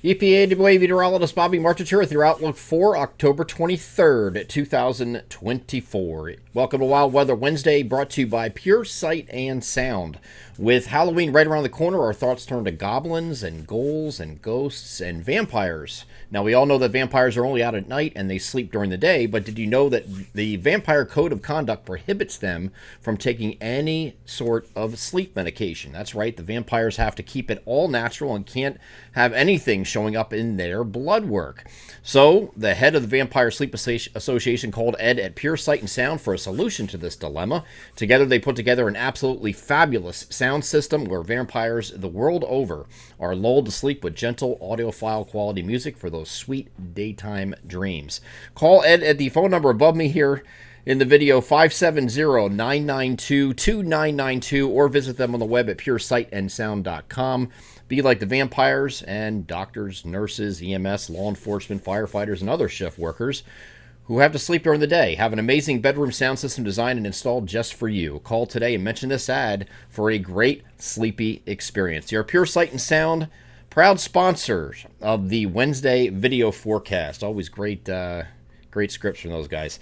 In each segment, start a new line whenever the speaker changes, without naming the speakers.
EPAWA meteorologist Bobby Martich with your outlook for October 23rd, 2024. Welcome to Wild Weather Wednesday, brought to you by Pure Sight and Sound. With Halloween right around the corner, our thoughts turn to goblins and ghouls and ghosts and vampires. Now, we all know that vampires are only out at night and they sleep during the day, but did you know that the Vampire Code of Conduct prohibits them from taking any sort of sleep medication? That's right, the vampires have to keep it all natural and can't have anything showing up in their blood work. So, the head of the Vampire Sleep Association called Ed at Pure Sight and Sound for a solution to this dilemma. Together, they put together an absolutely fabulous sound system where vampires the world over are lulled to sleep with gentle audiophile quality music for those sweet daytime dreams. Call Ed at the phone number above me here in the video, 570-992-2992, or visit them on the web at puresightandsound.com. Be like the vampires and doctors, nurses, EMS, law enforcement, firefighters, and other shift workers who have to sleep during the day. Have an amazing bedroom sound system designed and installed just for you. Call today and mention this ad for a great sleepy experience. Your Pure Sight and Sound, proud sponsors of the Wednesday video forecast. Always great scripts from those guys.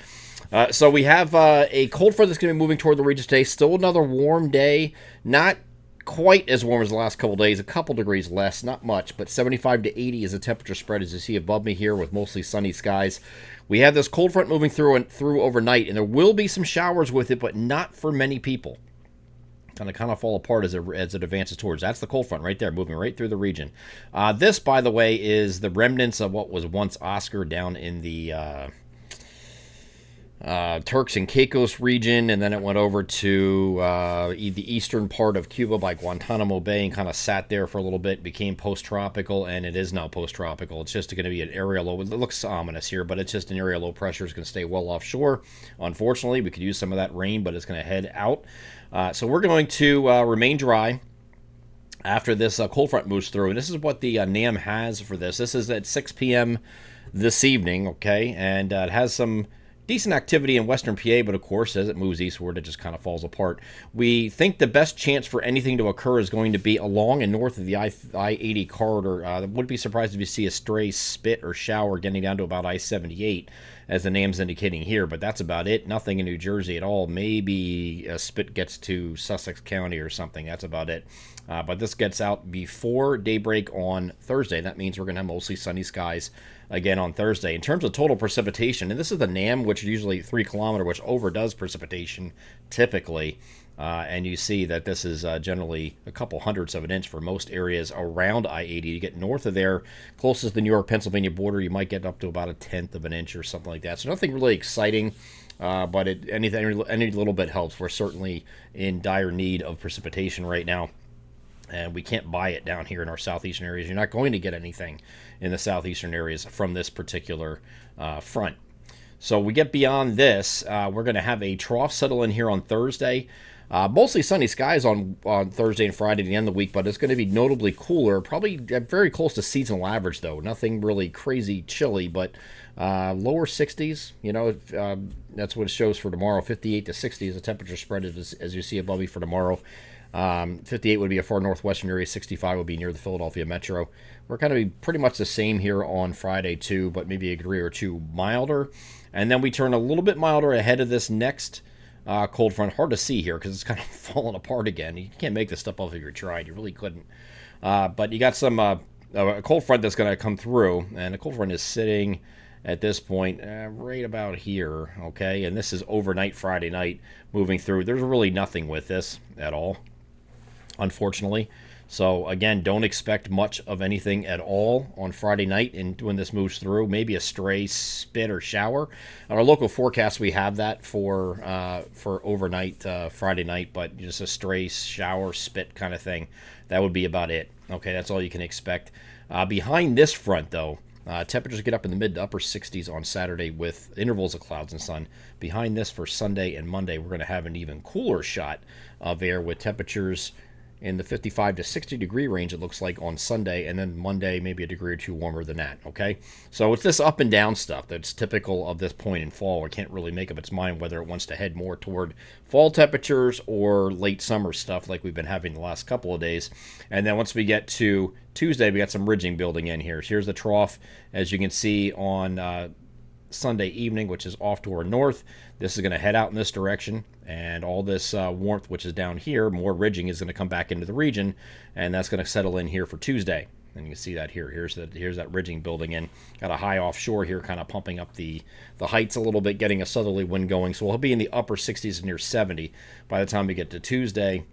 So we have a cold front that's going to be moving toward the region today. Still another warm day. Not quite as warm as the last couple days. A couple degrees less. Not much. But 75 to 80 is the temperature spread, as you see above me here, with mostly sunny skies. We have this cold front moving through overnight. And there will be some showers with it, but not for many people. Kind of fall apart as it advances towards. That's the cold front right there, moving right through the region. This, by the way, is the remnants of what was once Oscar down in the Turks and Caicos region, and then it went over to the eastern part of Cuba by Guantanamo Bay and kind of sat there for a little bit, became post-tropical, and it is now post-tropical. It's just going to be an area low. It looks ominous here, but it's just an area low pressure. It's going to stay well offshore. Unfortunately, we could use some of that rain, but it's going to head out. So we're going to remain dry after this cold front moves through, and this is what the NAM has for this. This is at 6 p.m. this evening, okay, and it has some decent activity in western PA, but of course, as it moves eastward, it just kind of falls apart. We think the best chance for anything to occur is going to be along and north of the I-80 corridor. Wouldn't be surprised if you see a stray spit or shower getting down to about I-78, as the name's indicating here, but that's about it. Nothing in New Jersey at all. Maybe a spit gets to Sussex County or something. That's about it. But this gets out before daybreak on Thursday. That means we're going to have mostly sunny skies again on Thursday. In terms of total precipitation, and this is the NAM, which is usually 3 kilometer, which overdoes precipitation typically. And you see that this is generally a couple hundredths of an inch for most areas around I-80. You get north of there, closest to the New York-Pennsylvania border, you might get up to about a tenth of an inch or something like that. So nothing really exciting, but any little bit helps. We're certainly in dire need of precipitation right now, and we can't buy it down here in our southeastern areas. You're not going to get anything in the southeastern areas from this particular front. So we get beyond this, we're going to have a trough settle in here on Thursday. Mostly sunny skies on Thursday and Friday at the end of the week, but it's going to be notably cooler, probably very close to seasonal average, though. Nothing really crazy chilly, but lower 60s. You know, that's what it shows for tomorrow. 58 to 60 is the temperature spread, as you see above me for tomorrow. 58 would be a far northwestern area. 65 would be near the Philadelphia metro. We're going to be pretty much the same here on Friday, too, but maybe a degree or two milder. And then we turn a little bit milder ahead of this next cold front. Hard to see here because it's kind of falling apart again. You can't make this stuff up if you tried. You really couldn't. But you got some a cold front that's going to come through, and the cold front is sitting at this point right about here, okay? And this is overnight Friday night moving through. There's really nothing with this at all, unfortunately. So, again, don't expect much of anything at all on Friday night and when this moves through. Maybe a stray spit or shower. On our local forecast, we have that for overnight Friday night, but just a stray shower, spit kind of thing. That would be about it. Okay, that's all you can expect. Behind this front, though, temperatures get up in the mid to upper 60s on Saturday with intervals of clouds and sun. Behind this for Sunday and Monday, we're going to have an even cooler shot of air with temperatures in the 55 to 60 degree range, it looks like, on Sunday, and then Monday maybe a degree or two warmer than that. Okay, so it's this up and down stuff that's typical of this point in fall. It can't really make up its mind whether it wants to head more toward fall temperatures or late summer stuff like we've been having the last couple of days. And then once we get to Tuesday, we got some ridging building in here. So here's the trough, as you can see on Sunday evening, which is off to our north. This is going to head out in this direction, and all this warmth, which is down here, more ridging, is going to come back into the region, and that's going to settle in here for Tuesday. And you can see that here. Here's that ridging building in. Got a high offshore here, kind of pumping up the heights a little bit, getting a southerly wind going. So we'll be in the upper 60s and near 70 by the time we get to Tuesday.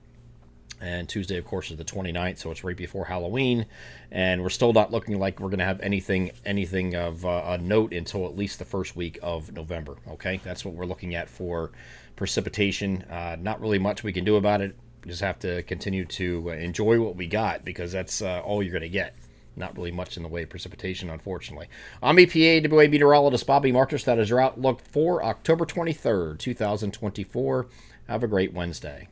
And Tuesday, of course, is the 29th, so it's right before Halloween. And we're still not looking like we're going to have anything of a note until at least the first week of November. Okay, that's what we're looking at for precipitation. Not really much we can do about it. We just have to continue to enjoy what we got, because that's all you're going to get. Not really much in the way of precipitation, unfortunately. I'm EPAWA meteorologist Bobby Marcus. That is your outlook for October 23rd, 2024. Have a great Wednesday.